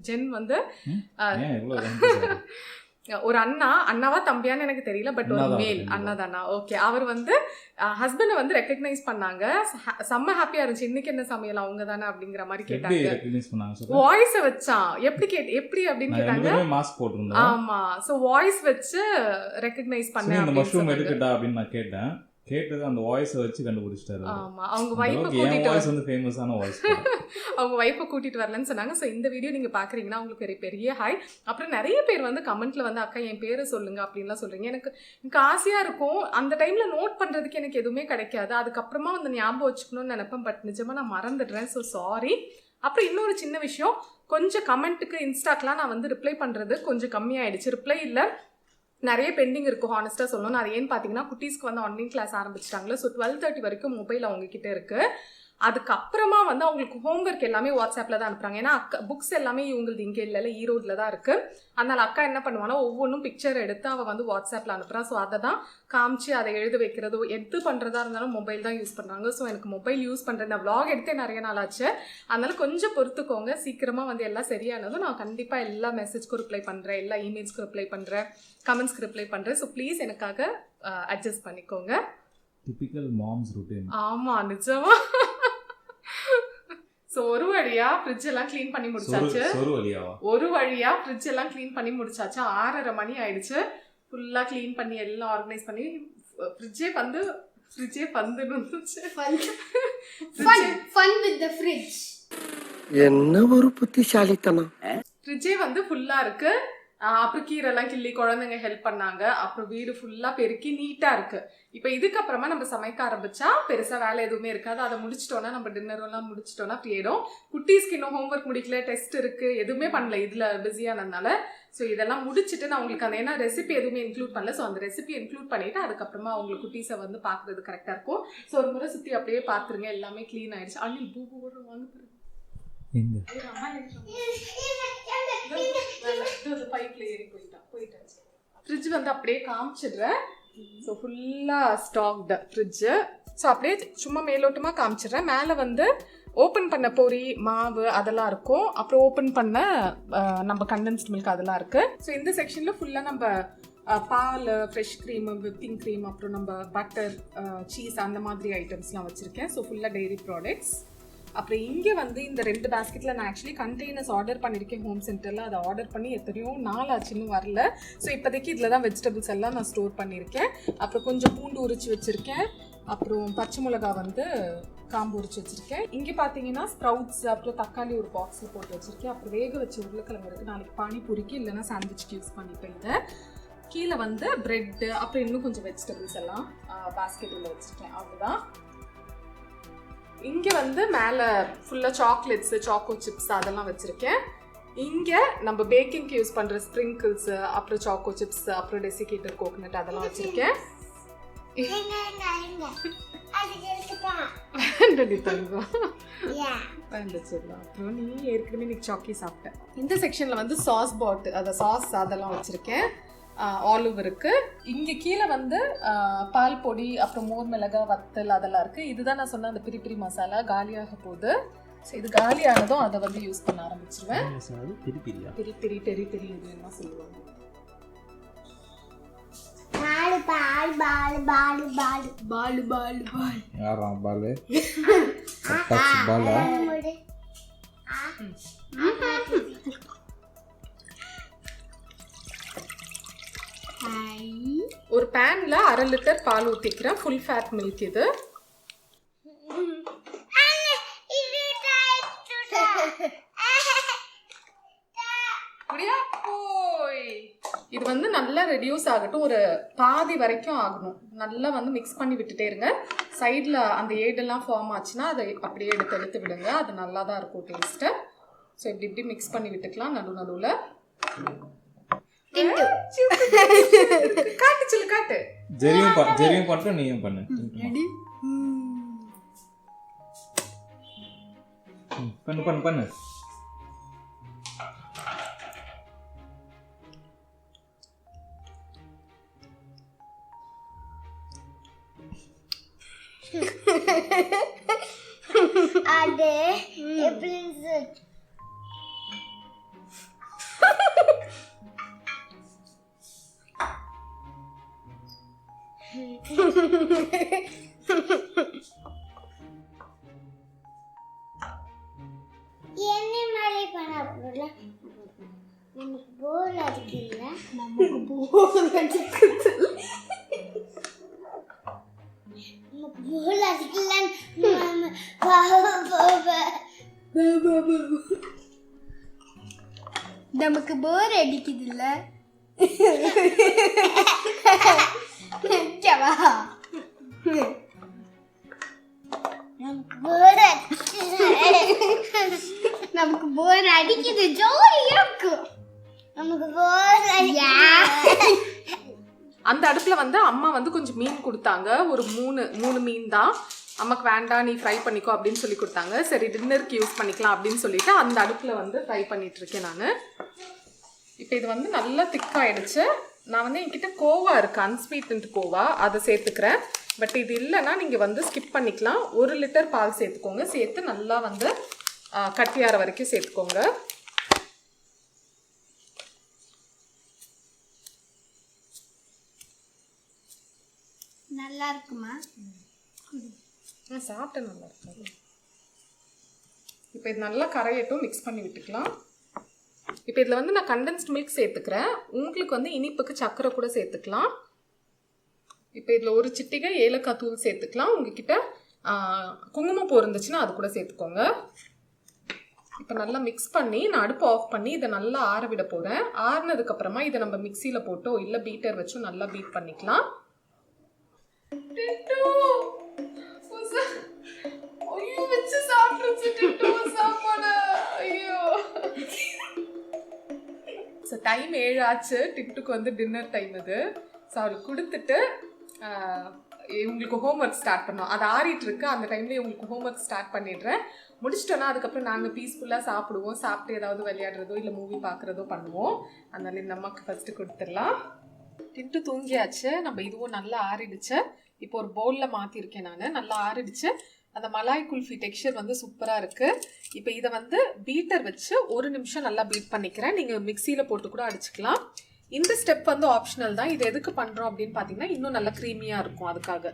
ஜென் வந்து ஒரு அண்ணாவா தம்பியான்னு எனக்கு தெரியல, பட் ஒரு மேல் அண்ணா தானா. ஓகே, அவர் வந்து ஹஸ்பண்டை வந்து ரெக்கக்னைஸ் பண்ணாங்க. செம்ம ஹாப்பியா இருந்துச்சு. இன்னைக்கு என்ன சமையல் அவங்க தானே அப்படிங்கிற மாதிரி கேட்டாங்க. வாய்ஸை வச்சான் எப்படி அப்படின்னு கேட்டாங்க. ஆமா, சோ வாய்ஸ் வச்சு ரெக்கக்னைஸ் பண்ணேன். கேட்டது அந்த வாய்ஸை வச்சு கண்டுபிடிச்சிட்டாரு. ஆமா, அவங்க வைஃபை கூட்டிட்டு வாய்ஸ் வந்து ஃபேமஸான வாய்ஸ். அவங்க வைஃபை கூட்டிட்டு வரலன்னு சொன்னாங்க. ஸோ இந்த வீடியோ நீங்க பாக்குறீங்கன்னா உங்களுக்கு பெரிய ஹாய். அப்புறம் நிறைய பேர் வந்து கமெண்ட்ல வந்து அக்கா என் பேரை சொல்லுங்க அப்படின்லாம் சொல்றீங்க. எனக்கு ஆசையா இருக்கும். அந்த டைம்ல நோட் பண்றதுக்கு எனக்கு எதுவுமே கிடைக்காது. அதுக்கப்புறமா வந்து ஞாபகம் வச்சுக்கணும்னு நினைப்பேன், பட் நிஜமா நான் மறந்துடுறேன். So sorry. அப்புறம் இன்னொரு சின்ன விஷயம், கொஞ்சம் கமெண்ட்டுக்கு இன்ஸ்டாக்கெலாம் நான் வந்து ரிப்ளை பண்றது கொஞ்சம் கம்மியாயிடுச்சு. ரிப்ளை இல்லை, நிறைய பெண்டிங் இருக்கும். ஹானஸ்ட்டாக சொல்லணும். அது ஏன்னு பார்த்தீங்கன்னா குட்டீஸ்க்கு வந்து ஆன்லைன் கிளாஸ் ஆரம்பிச்சிட்டாங்களே. ஸோ 12:30 வரைக்கும் மொபைல் அவங்கக்கிட்ட இருக்குது. அதுக்கப்புறமா வந்து அவங்களுக்கு ஹோம்ஒர்க் எல்லாமே வாட்ஸ்அப்பில் தான் அனுப்புகிறாங்க. ஏன்னா புக்ஸ் எல்லாமே இவங்களுக்கு இங்கே இல்லை, ஈரோட்டில் தான் இருக்குது. அதனால் அக்கா என்ன பண்ணுவானா, ஒவ்வொன்றும் பிக்சர் எடுத்து அவள் வந்து வாட்ஸ்அப்பில் அனுப்புகிறான். ஸோ அதை தான் காமிச்சு அதை எழுத வைக்கிறதோ எது பண்ணுறதா இருந்தாலும் மொபைல் தான் யூஸ் பண்ணுறாங்க. ஸோ எனக்கு மொபைல் யூஸ் பண்ணுறேன். நான் விளாக் எடுத்தே நிறைய நாள் ஆச்சு. அதனால் கொஞ்சம் பொறுத்துக்கோங்க. சீக்கிரமாக வந்து எல்லாம் சரியானதும் நான் கண்டிப்பாக எல்லா மெசேஜ்க்கும் ரிப்ளை பண்ணுறேன், எல்லா இமெயில்ஸ்க்கும் ரிப்ளை பண்ணுறேன், கமெண்ட்ஸ்க்கு ரிப்ளை பண்ணுறேன். ஸோ ப்ளீஸ் எனக்காக அட்ஜஸ்ட் பண்ணிக்கோங்க. டிபிக்கல் மாம்ஸ் ரூட்டின். ஆமாம், நிஜமா. ஸோ ஒரு வழியா ஃப்ரிட்ஜ் எல்லாம் க்ளீன் பண்ணி முடிச்சாச்சு. ஒரு வழியா ஃப்ரிட்ஜ் எல்லாம் க்ளீன் பண்ணி முடிச்சாச்சு. 6:30 மணி ஆயிடுச்சு. ஃபுல்லா க்ளீன் பண்ணி எல்லாம் ஆர்கனைஸ் பண்ணி ஃப்ரிட்ஜே வந்துச்சு. Fun with the fridge. என்ன ஒரு புத்திசாலித்தனம். ஃப்ரிட்ஜே வந்து ஃபுல்லா இருக்கு. அப்புறம் கீரைலாம் கிள்ளி குழந்தைங்க ஹெல்ப் பண்ணாங்க. அப்புறம் வீடு ஃபுல்லா பெருக்கி நீட்டா இருக்கு. இப்போ இதுக்கப்புறமா நம்ம சமைக்க ஆரம்பிச்சா பெருசா வேலை எதுவுமே இருக்காது. அதை முடிச்சிட்டோம்னா நம்ம டின்னரெல்லாம் முடிச்சிட்டோம்னா ஃப்ரீ ஆயிடும். குட்டீஸ்க்கு இன்னும் ஹோம்ஒர்க் முடிக்கல, டெஸ்ட் இருக்கு, எதுவுமே பண்ணல இதுல பிஸியானதுனால. ஸோ இதெல்லாம் முடிச்சுட்டு நான் உங்களுக்கு அந்த ஏன்னா ரெசிபி எதுவுமே இன்க்ளூட் பண்ணல. ஸோ அந்த ரெசிபி இன்க்ளூட் பண்ணிட்டு அதுக்கப்புறமா உங்களுக்கு குட்டீஸை வந்து பார்க்குறது கரெக்டாக இருக்கும். ஸோ ஒரு முறை சுற்றி அப்படியே பார்த்துருங்க. எல்லாமே க்ளீன் ஆயிடுச்சு. அண்ணில் பூ வாங்க ஃப்ரிட்ஜ் வந்து அப்படியே காமிச்சிடுறேன். ஸோ ஃபுல்லாக ஸ்டாக்டு ஃப்ரிட்ஜு. ஸோ அப்படியே சும்மா மேலோட்டமாக காமிச்சிடுறேன். மேலே வந்து ஓப்பன் பண்ண பொரி மாவு அதெல்லாம் இருக்கும். அப்புறம் ஓப்பன் பண்ண நம்ம கண்டென்ஸ்ட் மில்க் அதெல்லாம் இருக்குது. ஸோ இந்த செக்ஷனில் ஃபுல்லாக நம்ம பால், ஃப்ரெஷ் க்ரீமு, விப்பிங் க்ரீம், அப்புறம் நம்ம பட்டர், சீஸ் அந்த மாதிரி ஐட்டம்ஸ்லாம் வச்சுருக்கேன். ஸோ ஃபுல்லாக டெய்ரி ப்ராடக்ட்ஸ். அப்புறம் இங்கே வந்து இந்த 2 பேஸ்கெட்டில் நான் ஆக்சுவலி கண்டெய்னர்ஸ் ஆர்டர் பண்ணியிருக்கேன் ஹோம் சென்டரில். அதை ஆர்டர் பண்ணி எத்தனையோ நாள் ஆச்சுன்னு வரல. ஸோ இப்போதைக்கு இதில் தான் வெஜிடபிள்ஸ் எல்லாம் நான் ஸ்டோர் பண்ணியிருக்கேன். அப்புறம் கொஞ்சம் பூண்டு உரிச்சு வச்சுருக்கேன். அப்புறம் பச்சை மிளகா வந்து காம்பு உரிச்சு வச்சுருக்கேன். இங்கே பார்த்தீங்கன்னா ஸ்ப்ரவுட்ஸ், அப்புறம் தக்காளி ஒரு பாக்ஸில் போட்டு வச்சுருக்கேன். அப்புறம் வேக வச்ச உருளைக்கிழங்கு இருக்குது. நாளைக்கு பானிபூரிக்கு இல்லைன்னா சாண்ட்விச்க்கு யூஸ் பண்ணிப்பேன் இதை. கீழே வந்து ப்ரெட்டு, அப்புறம் இன்னும் கொஞ்சம் வெஜிடபிள்ஸ் எல்லாம் பாஸ்கெட்டில் வச்சுருக்கேன். அவ்வளோதான். இங்கே வந்து மேலே ஃபுல்லாக சாக்லேட்ஸு, சாக்கோ சிப்ஸ் அதெல்லாம் வச்சுருக்கேன். இங்கே நம்ம பேக்கிங்க்கு யூஸ் பண்ணுற ஸ்ப்ரிங்கிள்ஸு, அப்புறம் சாக்கோ சிப்ஸ், அப்புறம் டெசிகேட்டட் கோகனட் அதெல்லாம் வச்சுருக்கேன். அப்புறம் நீ ஏற்கனவே இன்னைக்கு சாக்கி சாப்பிட்டேன். இந்த செக்ஷனில் வந்து சாஸ் சாஸ் அதெல்லாம் வச்சுருக்கேன். ஆலிவ் இருக்கு. இங்கே கீழே வந்து பால் பொடி, அப்புறம் மோர் மிளகா, வத்தல் அதெல்லாம் இருக்கு. இதுதான் நான் சொன்ன அந்த பிரி பிரி மசாலா காலியாக போகுது. ஸோ இது காலியானதும் அதை வந்து யூஸ் பண்ண ஆரம்பிச்சிருவேன். பிரி பிரி பெரி பெரி இது என்ன சொல்லுவாங்க? பால் பால் பால் பால் பால் பால் பால் பால் யாரா பால்? டச் பாலா? ஒரு பேன்ல 1/2 லிட்டர் பால் ஊத்திக்கிறேன். ஃபுல் ஃபேட் மில்க் இது. இது வந்து நல்லா ரெடியூஸ் ஆகட்டும். ஒரு பாதி வரைக்கும் ஆகணும். நல்லா வந்து மிக்ஸ் பண்ணி விட்டுட்டே இருங்க. சைடில் அந்த ஏடெல்லாம் ஃபார்ம் ஆச்சுன்னா அதை அப்படியே எடுத்து விடுங்க. அது நல்லா தான் இருக்கும் டேஸ்ட்டு. ஸோ இப்படி மிக்ஸ் பண்ணி விட்டுக்கலாம் நடுவில். காட்டு சொல்லு காட்டு. ஜெரியும் பண்ணு, நீயும் பண்ணு. பண்ணு. அது எப்படி என்ன மாதிரி பண்ண போல நமக்கு போர் அடிக்கல. நமக்கு போர் அடிக்கல. நமக்கு போர் அடிக்குதுல்ல. நமக்கு போர் அடிக்குது. ஜாலியா இருக்கு. நமக்கு போர் அடிக்குது. அந்த அடுப்பில் வந்து அம்மா வந்து கொஞ்சம் மீன் கொடுத்தாங்க. ஒரு மூணு மீன் தான். அம்மாக்கு வேண்டாம் நீ ஃப்ரை பண்ணிக்கோ அப்படின்னு சொல்லி கொடுத்தாங்க. சரி டின்னருக்கு யூஸ் பண்ணிக்கலாம் அப்படின்னு சொல்லிட்டு அந்த அடுப்பில் வந்து ஃப்ரை பண்ணிட்டு இருக்கேன் நான். இப்போ இது வந்து நல்லா திக்காயிடுச்சு. நான் வந்து என்கிட்ட கோவா இருக்குது, அன்ஸ்வீட்டன்ட் கோவா, அதை சேர்த்துக்கிறேன். பட் இது இல்லைன்னா நீங்கள் வந்து ஸ்கிப் பண்ணிக்கலாம். 1 லிட்டர் பால் சேர்த்துக்கோங்க. சேர்த்து நல்லா வந்து கட்டியார வரைக்கும் சேர்த்துக்கோங்க. நல்லா இருக்குமா? நான் சாப்பிட்டேன், நல்லா இருக்கும். இப்போ இது நல்லா கரையட்டும், மிக்ஸ் பண்ணி விட்டுக்கலாம். இப்போ இதில் வந்து நான் கண்டென்ஸ்ட் மில்க் சேர்த்துக்கிறேன். உங்களுக்கு வந்து இனிப்புக்கு சர்க்கரை கூட சேர்த்துக்கலாம். இப்போ இதில் ஒரு சிட்டிகை ஏலக்காய் தூள் சேர்த்துக்கலாம். உங்ககிட்ட குங்குமப்பூ இருந்துச்சுன்னா அது கூட சேர்த்துக்கோங்க. இப்போ நல்லா மிக்ஸ் பண்ணி நான் அடுப்பு ஆஃப் பண்ணி இதை நல்லா ஆற விட போகிறேன். ஆறுனதுக்கப்புறமா இதை நம்ம மிக்சியில் போட்டோ இல்லை பீட்டர் வச்சோ நல்லா பீட் பண்ணிக்கலாம். டைம் 7 ஆச்சு. டிட்டுக்கு வந்து டின்னர் டைம் இது. ஸோ அவருக்கு கொடுத்துட்டு இவங்களுக்கு ஹோம்ஒர்க் ஸ்டார்ட் பண்ணோம். அது ஆறிட்டு இருக்கு. அந்த டைம்லேயே உங்களுக்கு ஹோம்ஒர்க் ஸ்டார்ட் பண்ணிடுறேன். முடிச்சிட்டோன்னா அதுக்கப்புறம் நாங்கள் பீஸ்ஃபுல்லாக சாப்பிடுவோம். சாப்பிட்டு ஏதாவது விளையாடுறதோ இல்லை மூவி பார்க்குறதோ பண்ணுவோம். அதனால இந்த அம்மாவுக்கு ஃபஸ்ட்டு கொடுத்துடலாம். டிட்டு தூங்கியாச்சு. நம்ம இதுவும் நல்லா ஆறிடுச்சு. இப்போ ஒரு பவுலில் மாற்றிருக்கேன் நான். நல்லா ஆறிடுச்சு. அந்த மலாய் குல்ஃபி டெக்ஸ்சர் வந்து சூப்பராக இருக்குது. இப்போ இதை வந்து பீட்டர் வச்சு 1 நிமிஷம் நல்லா பீட் பண்ணிக்கிறேன். நீங்கள் மிக்சியில் போட்டு கூட அடிச்சுக்கலாம். இந்த ஸ்டெப் வந்து ஆப்ஷனல் தான். இது எதுக்கு பண்ணுறோம் அப்படின்னு பார்த்தீங்கன்னா இன்னும் நல்லா க்ரீமியாக இருக்கும், அதுக்காக.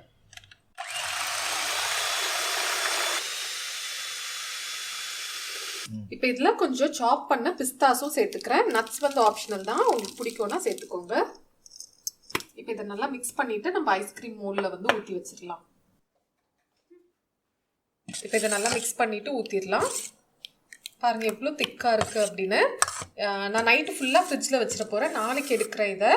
இப்போ இதில் கொஞ்சம் சாப் பண்ண பிஸ்தாஸும் சேர்த்துக்கிறேன். நட்ஸ் வந்து ஆப்ஷனல் தான், உங்களுக்கு பிடிக்கும்னா சேர்த்துக்கோங்க. இப்போ இதை நல்லா மிக்ஸ் பண்ணிவிட்டு நம்ம ஐஸ்கிரீம் மோல்டில் வந்து ஊற்றி வச்சிடலாம். இப்போ இதை நல்லா மிக்ஸ் பண்ணிவிட்டு ஊற்றிடலாம். பாருங்கள் எவ்வளோ திக்காக இருக்குது அப்படின்னு. நான் நைட்டு ஃபுல்லாக ஃப்ரிட்ஜில் வச்சிட போகிறேன். நாளைக்கு எடுக்கிறேன் இதை.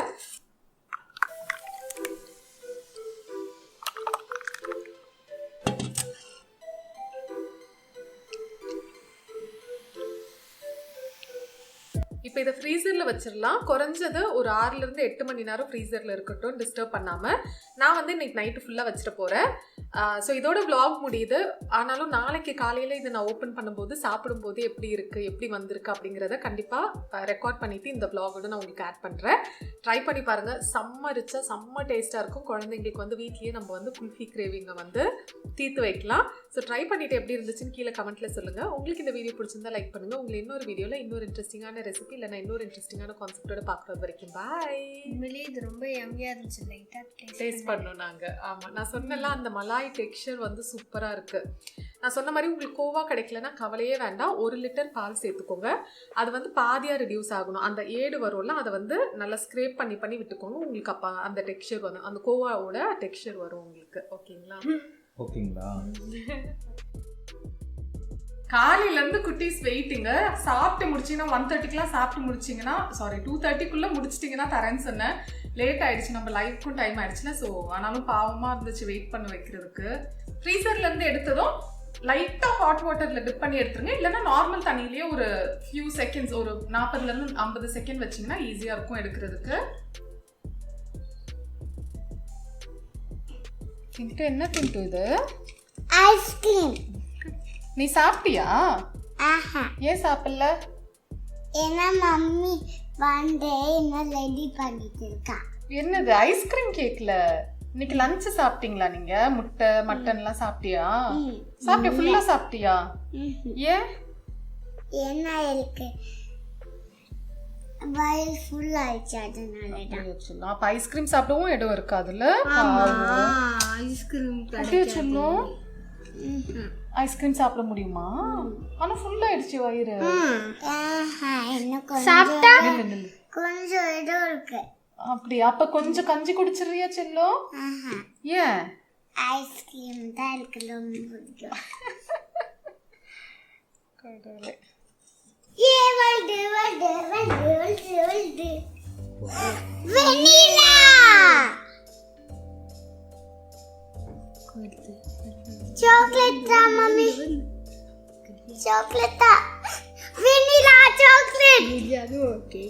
இப்போ இதை ஃப்ரீசரில் வச்சிடலாம். குறைஞ்சது ஒரு 6லேருந்து 8 மணி நேரம் ஃப்ரீசரில் இருக்கட்டும், டிஸ்டர்ப் பண்ணாமல். நான் வந்து இன்னைக்கு நைட்டு ஃபுல்லாக வச்சிட போகிறேன். ஸோ இதோட vlog முடியுது. ஆனாலும் நாளைக்கு காலையில் இதை நான் ஓப்பன் பண்ணும்போது சாப்பிடும்போது எப்படி இருக்குது, எப்படி வந்திருக்கு அப்படிங்கிறத கண்டிப்பாக ரெக்கார்ட் பண்ணிவிட்டு இந்த vlogோட நான் உங்களுக்கு ஆட் பண்ணுறேன். ட்ரை பண்ணி பாருங்கள். செம்ம ரிச்சாக செம்ம டேஸ்ட்டாக இருக்கும். குழந்தைங்களுக்கு வந்து வீட்லேயே நம்ம வந்து குல்ஃபி கிரேவிங்கை வந்து தீர்த்து வைக்கலாம். ஸோ ட்ரை பண்ணிவிட்டு எப்படி இருந்துச்சுன்னு கீழே கமெண்ட்டில் சொல்லுங்கள். உங்களுக்கு இந்த வீடியோ பிடிச்சிருந்தா லைக் பண்ணுங்கள். உங்களை இன்னொரு வீடியோவில் இன்னொரு இன்ட்ரெஸ்டிங்கான ரெசிபி இல்லைனா இன்னொரு இன்ட்ரெஸ்டிங்கான கான்செப்டோட பார்க்குறது வரைக்கும் பாய். உண்மையிலேயே இது ரொம்ப யம்மியாக இருந்துச்சு. லைட்டாக டேஸ்ட் பண்ணோம் நாங்கள். ஆமாம், நான் சொன்னலாம் அந்த மலாய் டெக்ஸ்சர் வந்து சூப்பராக இருக்குது. நான் சொன்ன மாதிரி உங்களுக்கு கோவா கிடைக்கலன்னா கவலையே வேண்டாம். 1 லிட்டர் பால் சேர்த்துக்கோங்க. அது வந்து பாதியாக ரெடியூஸ் ஆகணும். அந்த ஏடு வரும்ல, அதை வந்து நல்லா ஸ்க்ரேப் பண்ணி பண்ணி விட்டுக்கோங்க. உங்களுக்கு அப்போ அந்த டெக்ஸ்சர் வரும், அந்த கோவாவோட டெக்ஸ்சர் வரும் உங்களுக்கு. ஓகேங்களா? ஓகேங்களா? காலையிலேருந்து குட்டீஸ் வெயிட்டிங்க. சாப்பிட்டு முடிச்சிங்கன்னா 1:30க்குலாம் சாப்பிட்டு முடிச்சிங்கன்னா 2:30க்குள்ளே முடிச்சிட்டிங்கன்னா தரேன்னு சொன்னேன். லேட் ஆகிடுச்சு, நம்ம லைஃப்க்கும் டைம் ஆகிடுச்சுல. ஸோ ஆனாலும் பாவமாக இருந்துச்சு வெயிட் பண்ண வைக்கிறதுக்கு. ஃப்ரீசர்லேருந்து எடுத்ததும் லைட்டாக ஹாட் வாட்டரில் டிப் பண்ணி எடுத்துருங்க. இல்லைன்னா நார்மல் தண்ணியிலேயே ஒரு ஃபியூ செகண்ட்ஸ், ஒரு 40லேருந்து 50 செகண்ட் வச்சிங்கன்னா ஈஸியாக இருக்கும் எடுக்கிறதுக்கு. என்ன தின்ட்டு இது? ஐஸ்கிரீம். நீ சாப்பிட்டியா? ஆஹா. ஏன் சாப்பிடல? ஏன்னா மம்மி வந்து என்ன ரெடி பண்ணிட்டு இருக்கா. என்னது ஐஸ்கிரீம் கேக்ல? இன்னைக்கு லஞ்ச் சாப்பிட்டீங்களா நீங்க? முட்டை மட்டன்லாம் சாப்பிட்டியா? சாப்பிட்டியா? ஃபுல்லா சாப்பிட்டியா? ஏன்? என்ன இருக்கு, வயிறு ஃபுல் ஆயிடுச்சு, அதனால தான். அப்ப ஐஸ்கிரீம் சாப்பிடவும் இடம் இருக்காதுல்ல? ஐஸ்கிரீம் அப்படியே சொல்லும். ஐஸ்கிரீம் சாப்பிட முடியுமா? ஆனா ஃபுல் ஆயிடுச்சு வயிறு. இன்னும் சாப்பிட்டா கொஞ்சம் இடம் இருக்கு. அப்படி அப்ப கொஞ்சம் கஞ்சி குடிச்சிடுறியா செல்லும்? ஏன்? ஐஸ்கிரீம் தான் இருக்கு, ரொம்ப பிடிக்கும். ஏ வந்து வந்து வந்து வந்து வந்து வெண்ணிலா. சாக்லேட் தான் மம்மி, சாக்லேட் தான், வெண்ணிலா சாக்லேட். அது ஓகே.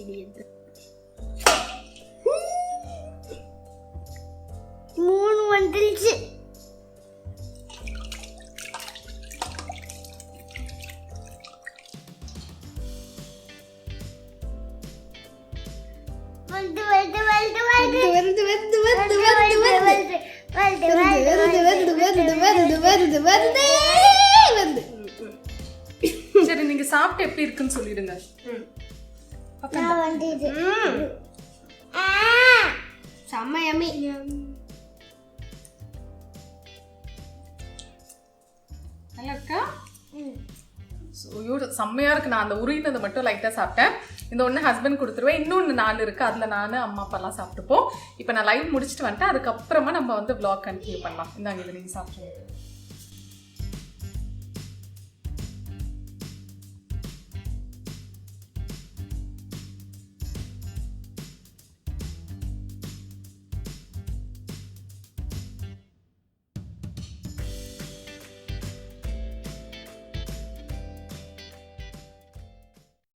மூணு வந்துருச்சு. வந்து வந்து வந்து வந்து வருது வருது வருது வருது வருது வருது வருது வருது வருது வருது வருது வருது வருது. சரி, நீங்க சாப்பிட்டு எப்படி இருக்குன்னு சொல்லிடுங்க. நான் வந்து இது செம்ம யம்மி. நல்லா இருக்கா? செம்மையா இருக்கு. நான் அந்த உருகினதை மட்டும் லைட்டா சாப்பிட்டேன். இந்த ஒன்று ஹஸ்பண்ட் கொடுத்துருவேன். இன்னொன்று 4 இருக்கு, அதில் நான் அம்மா அப்பாலாம் சாப்பிட்டுப்போம். இப்போ நான் லைவ் முடிச்சுட்டு வந்துட்டேன். அதுக்கப்புறமா நம்ம வந்து vlog கண்டினியூ பண்ணலாம். இந்தாங்க, இதை நீங்கள் சாப்பிடுங்க.